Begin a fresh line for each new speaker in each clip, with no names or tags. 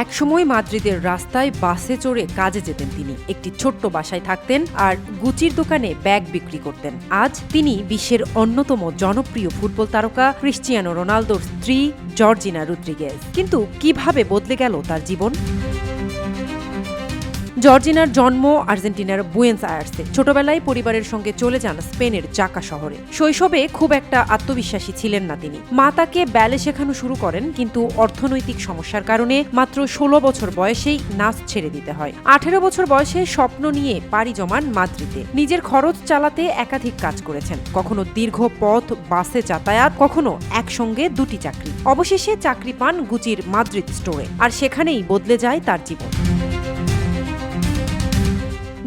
একসময় মাদ্রিদের রাস্তায় বাসে চড়ে কাজে যেতেন তিনি। একটি ছোট্ট বাসায় থাকতেন আর গুচির দোকানে ব্যাগ বিক্রি করতেন। আজ তিনি বিশ্বের অন্যতম জনপ্রিয় ফুটবল তারকা ক্রিশ্চিয়ানো রোনালদোর স্ত্রী জর্জিনা রদ্রিগেজ। কিন্তু কিভাবে বদলে গেল তার জীবন? জর্জিনার জন্ম আর্জেন্টিনার বুয়েন্স আয়ার্সে। ছোটবেলায় পরিবারের সঙ্গে চলে যান স্পেনের জাকা শহরে। শৈশবে খুব একটা আত্মবিশ্বাসী ছিলেন না তিনি। মা তাকে ব্যালে শেখানো শুরু করেন, কিন্তু অর্থনৈতিক সমস্যার কারণে মাত্র 16 বছর বয়সেই নাচ ছেড়ে দিতে হয়। 18 বছর বয়সে স্বপ্ন নিয়ে পাড়ি জমান মাদ্রিদে। নিজের খরচ চালাতে একাধিক কাজ করেছেন, কখনো দীর্ঘ পথ বাসে যাতায়াত, কখনো একসঙ্গে দুটি চাকরি। অবশেষে চাকরি পান গুচির মাদ্রিদ স্টোরে, আর সেখানেই বদলে যায় তার জীবন।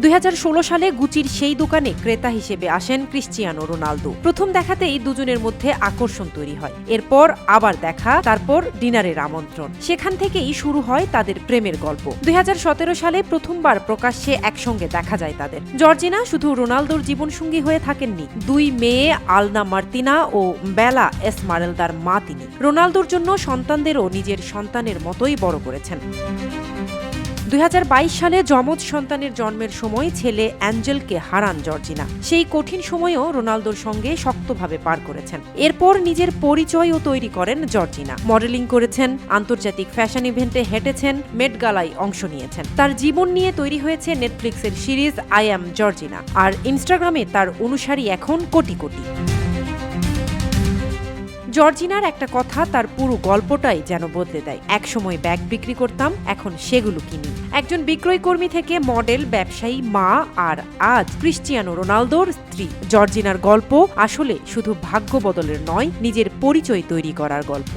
2016 সালে গুচির সেই দোকানে ক্রেতা হিসেবে আসেন ক্রিশ্চিয়ানো রোনালদো। প্রথম দেখাতেই দুজনের মধ্যে আকর্ষণ তৈরি হয়। এরপর আবার দেখা, তারপর ডিনারের আমন্ত্রণ। সেখান থেকেই শুরু হয় তাদের প্রেমের গল্প। 2017 সালে প্রথমবার প্রকাশ্যে একসঙ্গে দেখা যায় তাদের। জর্জিনা শুধু রোনালদোর জীবনসঙ্গী হয়ে থাকেননি, দুই মেয়ে আলনা মার্তিনা ও বেলা এসমারেলদার মা তিনি। রোনালদোর জন্য সন্তানদেরও নিজের সন্তানের মতোই বড় করেছেন। 2022 সালে যমজ সন্তানের জন্মের সময় ছেলে অ্যাঞ্জেলকে হারান জর্জিনা। সেই কঠিন সময়ও রোনালদোর সঙ্গে শক্তভাবে পার করেছেন। এরপর নিজের পরিচয়ও তৈরি করেন জর্জিনা। মডেলিং করেছেন, আন্তর্জাতিক ফ্যাশন ইভেন্টে হেঁটেছেন, মেট গালায় অংশ নিয়েছেন। তার জীবন নিয়ে তৈরি হয়েছে নেটফ্লিক্সের সিরিজ আই অ্যাম জর্জিনা। আর ইনস্টাগ্রামে তার অনুসারী এখন কোটি কোটি। জর্জিনার একটা কথা তার পুরো গল্পটাই যেন বদলে দেয়। একসময় ব্যাগ বিক্রি করতাম, এখন সেগুলো কিনি। একজন বিক্রয় কর্মী থেকে মডেল, ব্যবসায়ী, মা, আর আজ ক্রিশ্চিয়ানো রোনালদোর স্ত্রী। জর্জিনার গল্প আসলে শুধু ভাগ্য বদলের নয়, নিজের পরিচয় তৈরি করার গল্প।